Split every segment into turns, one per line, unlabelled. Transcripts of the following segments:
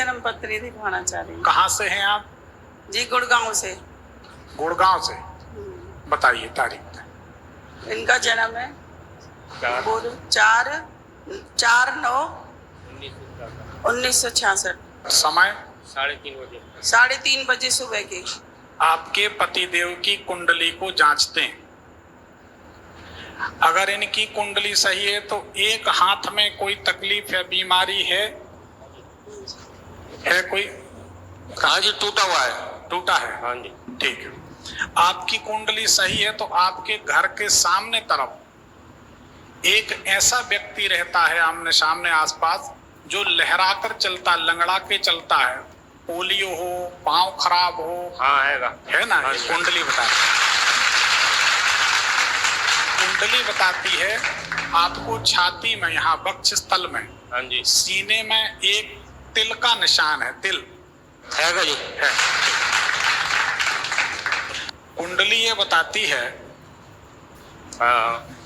जन्म पत्री दिखवाना चाह रही हूँ।
कहाँ से हैं आप?
जी गुड़गांव से।
गुड़गांव से। बताइए तारीख।
इनका जन्म है 4/9/1966।
समय
3:30 बजे।
3:30 बजे सुबह की।
आपके पतिदेव की कुंडली को जांचते हैं। अगर इनकी कुंडली सही है तो एक हाथ में कोई तकलीफ या बीमारी है कोई?
हाँ जी, टूटा हुआ है।
टूटा है?
हाँ जी।
ठीक है। आपकी कुंडली सही है तो आपके घर के सामने तरफ एक ऐसा व्यक्ति रहता है आमने सामने आसपास, जो लहराकर चलता, लंगड़ा के चलता है। पोलियो हो, पांव खराब हो।
हाँ है
ना?
हाँ,
कुंडली बताती है। कुंडली बताती है आपको छाती में, यहाँ वक्ष स्थल में,
हाँ जी,
सीने में एक तिल का निशान है। तिल
है जी,
है। कुंडली ये बताती है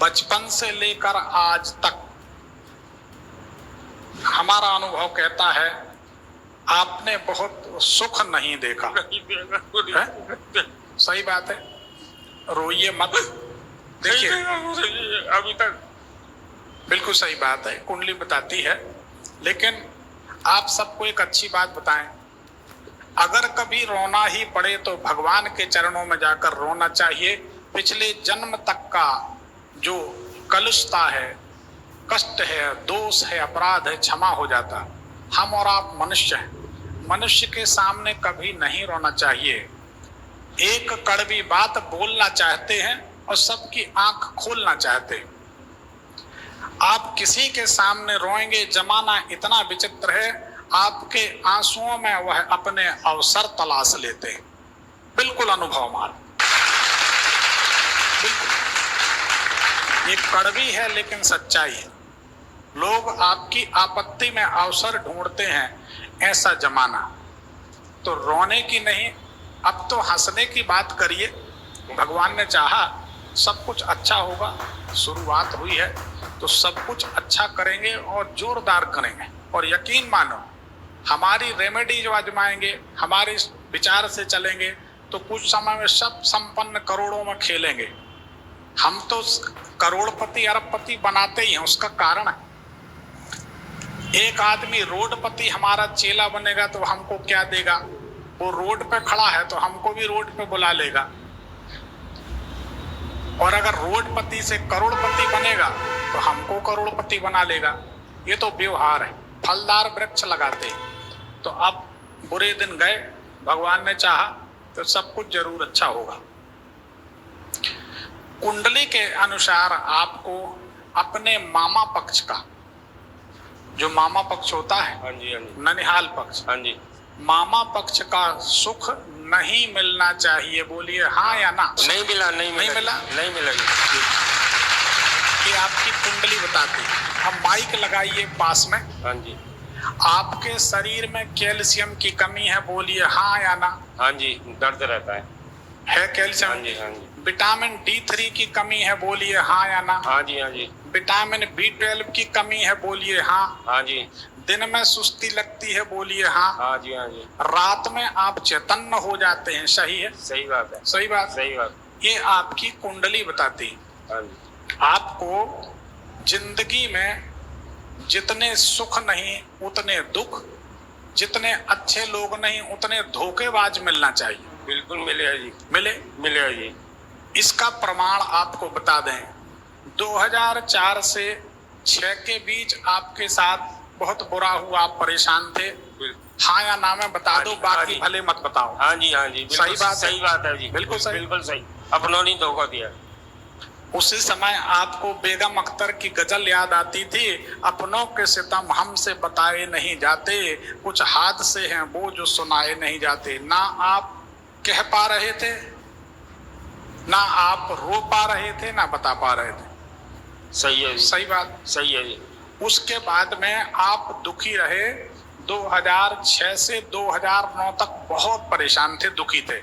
बचपन से लेकर आज तक हमारा अनुभव कहता है आपने बहुत सुख नहीं देखा है? सही बात है, रोइए मत। देखिए
अभी तक
बिल्कुल सही बात है, कुंडली बताती है। लेकिन आप सबको एक अच्छी बात बताएं, अगर कभी रोना ही पड़े तो भगवान के चरणों में जाकर रोना चाहिए। पिछले जन्म तक का जो कलुषता है, कष्ट है, दोष है, अपराध है, क्षमा हो जाता। हम और आप मनुष्य हैं, मनुष्य के सामने कभी नहीं रोना चाहिए। एक कड़वी बात बोलना चाहते हैं और सबकी आंख खोलना चाहते हैं। आप किसी के सामने रोएंगे, जमाना इतना विचित्र है, आपके आंसुओं में वह अपने अवसर तलाश लेते हैं। बिल्कुल अनुभव मार, बिल्कुल। ये कड़वी है लेकिन सच्चाई है। लोग आपकी आपत्ति में अवसर ढूंढते हैं, ऐसा जमाना। तो रोने की नहीं, अब तो हंसने की बात करिए। भगवान ने चाहा सब कुछ अच्छा होगा, शुरुआत हुई है तो सब कुछ अच्छा करेंगे और जोरदार करेंगे। और यकीन मानो, हमारी रेमेडी जो आजमाएंगे, हमारे विचार से चलेंगे तो कुछ समय में सब संपन्न करोड़ों में खेलेंगे। हम तो करोड़पति अरबपति बनाते ही हैं, उसका कारण है। एक आदमी रोडपति हमारा चेला बनेगा तो हमको क्या देगा? वो रोड पे खड़ा है तो हमको भी रोड पे बुला लेगा। और अगर रोडपति से करोड़पति बनेगा तो हमको करोड़पति बना लेगा। ये तो व्यवहार है। फलदार वृक्ष लगाते हैं। तो अब बुरे दिन गए, भगवान ने चाहा तो सब कुछ जरूर अच्छा होगा। कुंडली के अनुसार आपको अपने मामा पक्ष का, जो मामा पक्ष होता है,
हाँ जी, हाँ जी,
ननिहाल पक्ष,
हाँ जी,
मामा पक्ष का सुख नहीं मिलना चाहिए। बोलिए हाँ या ना?
नहीं मिला, नहीं
मिला। ये आपकी कुंडली बताती है। अब माइक लगाइए पास में।
हाँ जी।
आपके शरीर में कैल्शियम की कमी है, बोलिए हाँ या ना?
हाँ जी, दर्द रहता
है कैल्शियम?
हाँ जी, हाँ जी।
विटामिन D3 की कमी है, बोलिए हाँ या ना?
हाँ जी, हाँ जी।
विटामिन B12 की कमी है, बोलिए हाँ?
हाँ जी।
दिन में सुस्ती लगती है, बोलिए हाँ?
हाँ जी, हाँ जी।
रात में आप चैतन्य हो जाते हैं, सही है?
सही बात है,
सही बात,
सही बात।
ये आपकी कुंडली बताती है।
हाँ जी।
आपको जिंदगी में जितने सुख नहीं उतने दुख, जितने अच्छे लोग नहीं उतने धोखेबाज मिलना चाहिए।
बिल्कुल मिलेगा जी,
मिलेगा जी। इसका प्रमाण आपको बता दें, 2004 से 6 के बीच आपके साथ बहुत बुरा हुआ, आप परेशान थे। हाँ या ना में बता दो, बाकी भले मत बताओ।
हाँ जी, हाँ जी,
सही बात,
सही बात है जी,
बिल्कुल सही,
बिल्कुल सही। अपनों ने धोखा दिया।
उसी समय आपको बेगम अख्तर की गजल याद आती थी, अपनों के सितम हमसे बताए नहीं जाते, कुछ हादसे हैं वो जो सुनाए नहीं जाते। ना आप कह पा रहे थे, ना आप रो पा रहे थे, ना बता पा रहे थे।
सही है जी,
सही बात,
सही है जी।
उसके बाद में आप दुखी रहे। 2006 से 2009 तक बहुत परेशान थे, दुखी थे।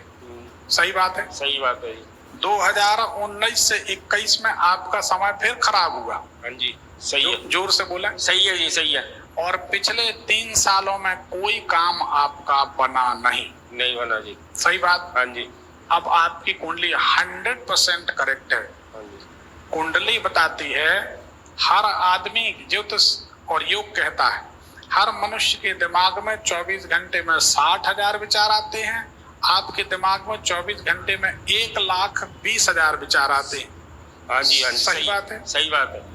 सही बात है,
सही बात है जी।
2019 से 21 में आपका समय फिर खराब हुआ।
हाँ जी, सही है।
जोर से बोला।
सही है जी, सही है।
और पिछले 3 सालों में कोई काम आपका बना नहीं।
नहीं बना जी।
सही बात।
हाँ जी।
अब आपकी कुंडली 100% करेक्ट है।
हाँ जी।
कुंडली बताती है हर आदमी, ज्योतिष और योग कहता है हर मनुष्य के दिमाग में 24 घंटे में 60,000 विचार आते हैं। आपके दिमाग में 24 घंटे में 1,20,000 विचार आते हैं।
हाँ जी। हाँ जी।
सही बात है।
सही बात है।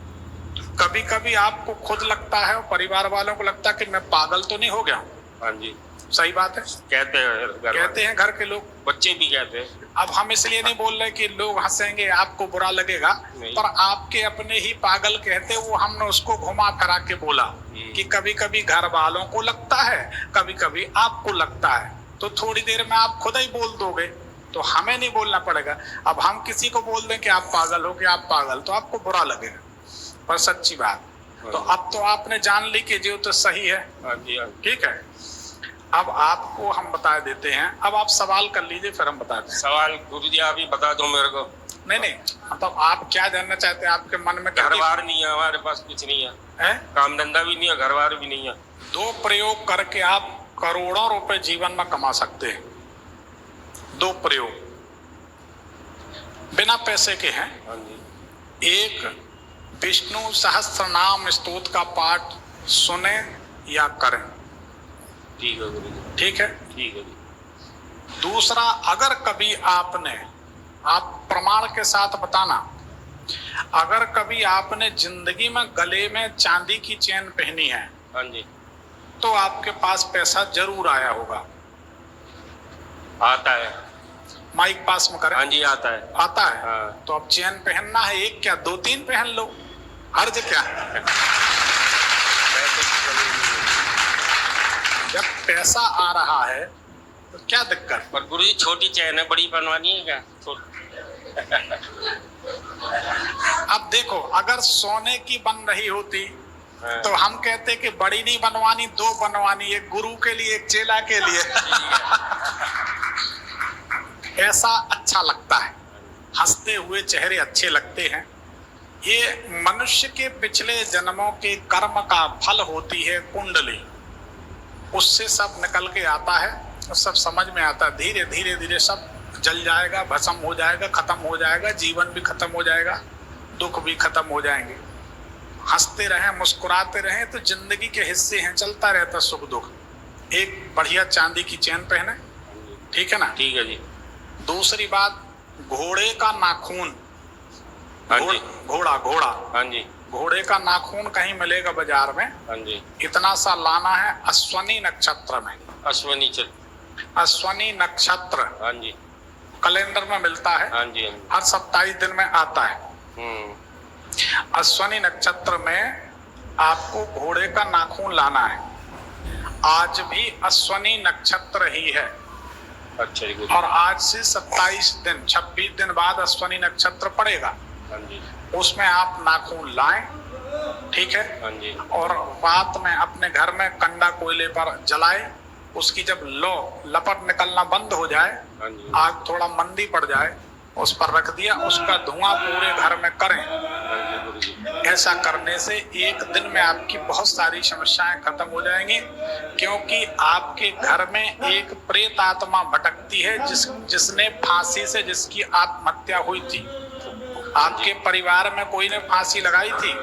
कभी कभी आपको खुद लगता है और परिवार वालों को लगता है कि मैं पागल तो नहीं हो गया हूँ।
हाँ जी।
सही बात है। कहते हैं घर के लोग,
बच्चे भी कहते हैं।
अब हम इसलिए नहीं बोल रहे कि लोग हंसेंगे, आपको बुरा लगेगा, पर आपके अपने ही पागल कहते वो हमने उसको घुमा फिरा के बोला कि कभी कभी घर वालों को लगता है, कभी कभी आपको लगता है, तो थोड़ी देर में आप खुद ही बोल दोगे, तो हमें नहीं बोलना पड़ेगा। अब हम किसी को बोल दें कि आप पागल हो, कि आप पागल, तो आपको बुरा लगेगा, पर सच्ची बात। तो अब तो आपने जान ली कि जो तो सही है। ठीक है, अब आपको हम बता देते हैं। अब आप सवाल कर लीजिए, फिर हम बताते हैं।
सवाल गुरुजी आप ही बता दो मेरे को।
नहीं, मतलब आप क्या जानना चाहते हैं? आपके मन में
घर बार नहीं है, हमारे पास कुछ नहीं है, काम धंधा भी नहीं है, घर बार भी नहीं है।
2 प्रयोग करके आप करोड़ों रुपए जीवन में कमा सकते हैं। 2 प्रयोग बिना पैसे के हैं।
हाँ जी।
एक, विष्णु सहस्त्र नाम स्तोत्र का पाठ सुने या करें।
ठीक है गुरुजी।
ठीक है।
ठीक है जी।
दूसरा, अगर कभी आपने, आप प्रमाण के साथ बताना, अगर कभी आपने जिंदगी में गले में चांदी की चेन पहनी है,
हाँ जी,
तो आपके पास पैसा जरूर आया होगा।
आता है।
माइक पास में करें।
हाँ जी, आता है।
आता है।
हाँ।
तो अब चेन पहनना है, एक क्या 2-3 पहन लो, हर्ज क्या। जब पैसा आ रहा है तो क्या दिक्कत।
पर गुरुजी छोटी चैन है, बड़ी बनवानी है क्या?
अब देखो, अगर सोने की बन रही होती
हाँ।
तो हम कहते कि बड़ी नहीं बनवानी, 2 बनवानी, एक गुरु के लिए, एक चेला के लिए। ऐसा अच्छा लगता है, हंसते हुए चेहरे अच्छे लगते हैं। ये मनुष्य के पिछले जन्मों के कर्म का फल होती है कुंडली, उससे सब निकल के आता है, सब समझ में आता है। धीरे धीरे धीरे सब जल जाएगा, भस्म हो जाएगा, खत्म हो जाएगा, जीवन भी खत्म हो जाएगा, दुख भी खत्म हो जाएंगे। हंसते रहें, मुस्कुराते रहें, तो जिंदगी के हिस्से हैं, चलता रहता सुख दुख। एक बढ़िया चांदी की चेन पहने, ठीक है ना।
ठीक है जी।
दूसरी बात, घोड़े का नाखून,
हाँ जी।
घोड़ा घोड़ा
हाँ जी।
घोड़े का नाखून कहीं मिलेगा बाजार में,
हाँ जी।
इतना सा लाना है अश्वनी नक्षत्र में।
अश्वनी
अश्वनी नक्षत्र
हाँ जी,
कैलेंडर में मिलता है।
हाँ जी।
हर 27 दिन में आता है। अश्वनी नक्षत्र में आपको घोड़े का नाखून लाना है। आज भी अश्वनी नक्षत्र ही है।
अच्छा जी।
और आज से 27 दिन 26 दिन बाद अश्वनी नक्षत्र पड़ेगा।
हाँ जी।
उसमें आप नाखून लाएं, ठीक है।
हाँ जी।
और रात में अपने घर में कंडा कोयले पर जलाए, उसकी जब लपट निकलना बंद हो जाए,
हाँ जी।
आग थोड़ा मंदी पड़ जाए, उस पर रख दिया, उसका धुआं पूरे घर में करें।
हाँ जी गुरुजी।
ऐसा करने से एक दिन में आपकी बहुत सारी समस्याएं खत्म हो जाएंगी, क्योंकि आपके घर में एक प्रेत आत्मा भटकती है, जिसने फांसी से जिसकी आत्महत्या हुई थी। आपके परिवार में कोई ने फांसी लगाई थी?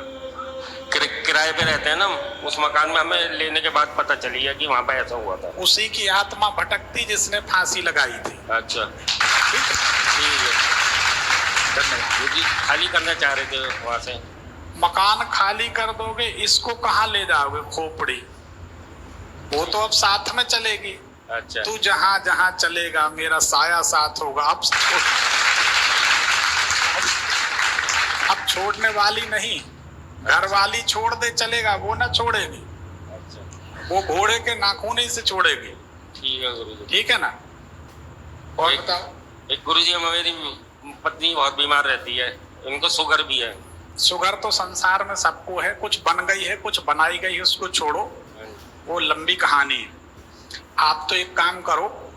किराए पे रहते हैं ना उस मकान में, हमें लेने के बाद पता चली है कि वहाँ पे ऐसा हुआ था।
उसी की आत्मा भटकती जिसने फांसी लगाई थी।
अच्छा, ठीक है। गुरुजी खाली करना चाह रहे थे वहाँ से।
मकान खाली कर दोगे, इसको कहाँ ले जाओगे? खोपड़ी, वो तो अब साथ में चलेगी।
अच्छा।
तू जहाँ जहाँ चलेगा मेरा साया साथ होगा। अब छोड़ने वाली नहीं, घर वाली छोड़ दे चलेगा, वो ना छोड़ेगी।
अच्छा।
वो घोड़े के नाखून ही से छोड़ेगी।
ठीक है गुरुजी।
ठीक है ना। और बताओ।
एक गुरुजी, मेरी पत्नी बहुत बीमार रहती है, उनको शुगर भी है।
शुगर तो संसार में सबको है, कुछ बन गई है, कुछ बनाई गई है, उसको छोड़ो, वो लंबी कहानी है। आप तो एक काम करो,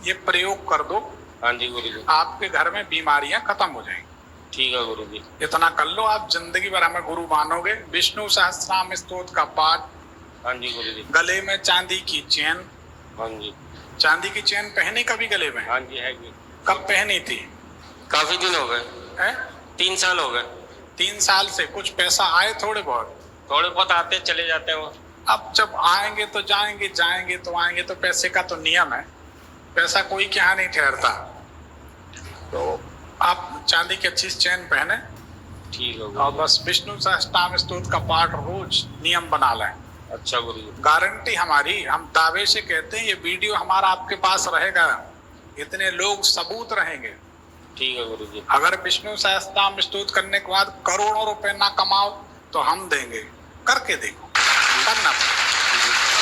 ये प्रयोग कर दो।
हाँ जी गुरुजी।
आपके घर में बीमारियां खत्म हो जाएंगी।
ठीक है गुरुजी।
इतना कर लो, आप जिंदगी भर हमें गुरु मानोगे। विष्णु सहस्त्रनाम स्तोत्र का पाठ
हाँ जी गुरु जी।
गले में चांदी की चेन,
हाँ जी।
चांदी की चेन पहनी कभी गले में?
हाँ जी है जी।
कब पहनी थी?
काफी दिन हो गए,
है?
3 साल हो गए।
3 साल से कुछ पैसा आए थोड़े बहुत?
थोड़े बहुत आते चले जाते हैं वो।
अब जब आएंगे तो जाएंगे, जाएंगे तो आएंगे, तो पैसे का तो नियम है, पैसा कोई के यहाँ नहीं ठहरता। तो आप चांदी की अच्छी चेन पहने
ठीक है
और
गुरु जी।
बस विष्णु सहस्त्रनाम स्तोत्र का पाठ रोज नियम बना लें।
अच्छा गुरु जी।
गारंटी हमारी, हम दावे से कहते हैं ये वीडियो हमारा आपके पास रहेगा, इतने लोग सबूत रहेंगे।
ठीक है गुरु जी।
अगर विष्णु सहस्त्रनाम स्तोत्र करने के बाद करोड़ों रुपए ना कमाओ तो हम देंगे, करके देखो, करना पड़ेगा।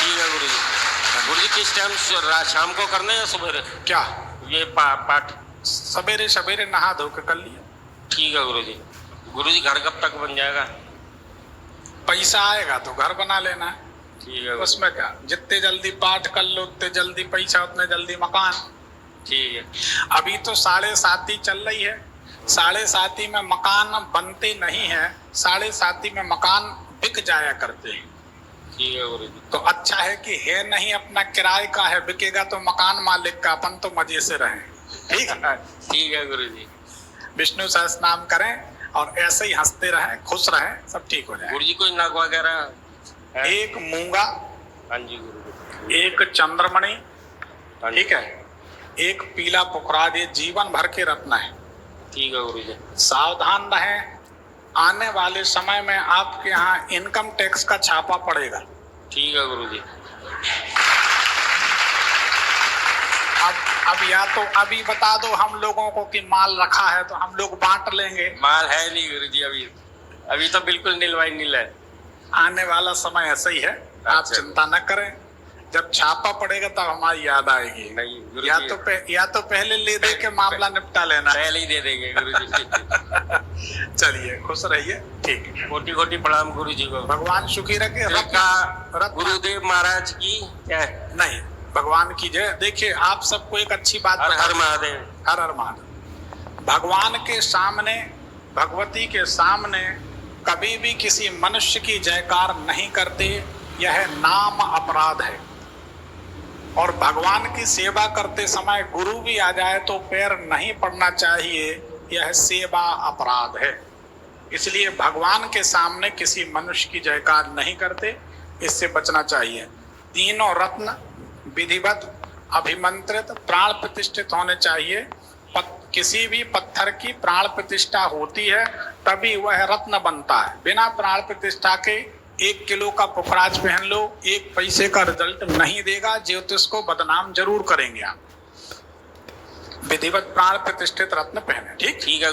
ठीक है गुरु जी। गुरु जी किस टाइम शाम को करना है या सुबह?
क्या
ये पाठ
सवेरे सवेरे नहा धो के कर लिया।
ठीक है गुरु जी। गुरु जी घर कब तक बन जाएगा?
पैसा आएगा तो घर बना लेना है,
ठीक है।
उसमें क्या, जितने जल्दी पाठ कर लो उतने जल्दी पैसा, उतने जल्दी मकान।
ठीक है।
अभी तो 7.5 चल रही है, 7.5 में मकान बनते नहीं है, 7.5 में मकान बिक जाया करते हैं।
ठीक है गुरु जी।
तो अच्छा है कि है नहीं, अपना किराए का है, बिकेगा तो मकान मालिक का, अपन तो मजे से रहें। ठीक है।
ठीक है गुरु जी।
विष्णु सहस्त्रनाम करें और ऐसे ही हंसते रहें, खुश रहें, सब ठीक हो जाए।
गुरु जी कोई नग वगैरह है?
एक मूंगा,
हाँ जी गुरु जी।
एक चंद्रमणि,
हाँ जी।
ठीक है, एक पीला पुखराज, ये जीवन भर के रत्न है।
ठीक है गुरु जी।
सावधान रहें, आने वाले समय में आपके यहाँ इनकम टैक्स का छापा पड़ेगा।
ठीक है गुरु जी।
अब या तो अभी बता दो हम लोगों को कि माल रखा है तो हम लोग बांट लेंगे।
माल है नहीं गुरु जी, अभी तो बिल्कुल नील है।
आने वाला समय ऐसा ही है, आप
अच्छा।
चिंता न करें, जब छापा पड़ेगा तब हमारी याद आएगी।
नहीं गुरु
या
जी।
तो पहले ले दे के मामला निपटा लेना।
पहले ही दे देंगे गुरु जी।
चलिए खुश रहिए, ठीक है।
कोटि कोटि प्रणाम गुरु जी को।
भगवान सुखी रखे। रत्न
गुरुदेव महाराज की क्या है?
नहीं, भगवान की जय। देखिए आप सबको एक अच्छी बात
हर
बता-
हर महादेव।
हर हर महादेव। भगवान के सामने, भगवती के सामने कभी भी किसी मनुष्य की जयकार नहीं करते, यह नाम अपराध है। और भगवान की सेवा करते समय गुरु भी आ जाए तो पैर नहीं पड़ना चाहिए, यह सेवा अपराध है। इसलिए भगवान के सामने किसी मनुष्य की जयकार नहीं करते, इससे बचना चाहिए। तीनों रत्न विधिवत अभिमंत्रित प्राण प्रतिष्ठित होने चाहिए। किसी भी पत्थर की प्राण प्रतिष्ठा होती है तभी वह रत्न बनता है। बिना प्राण प्रतिष्ठा के 1 किलो का पुखराज पहन लो, 1 पैसे का रिजल्ट नहीं देगा, ज्योतिष को बदनाम जरूर करेंगे आप। विधिवत प्राण प्रतिष्ठित रत्न पहने, ठीक
है।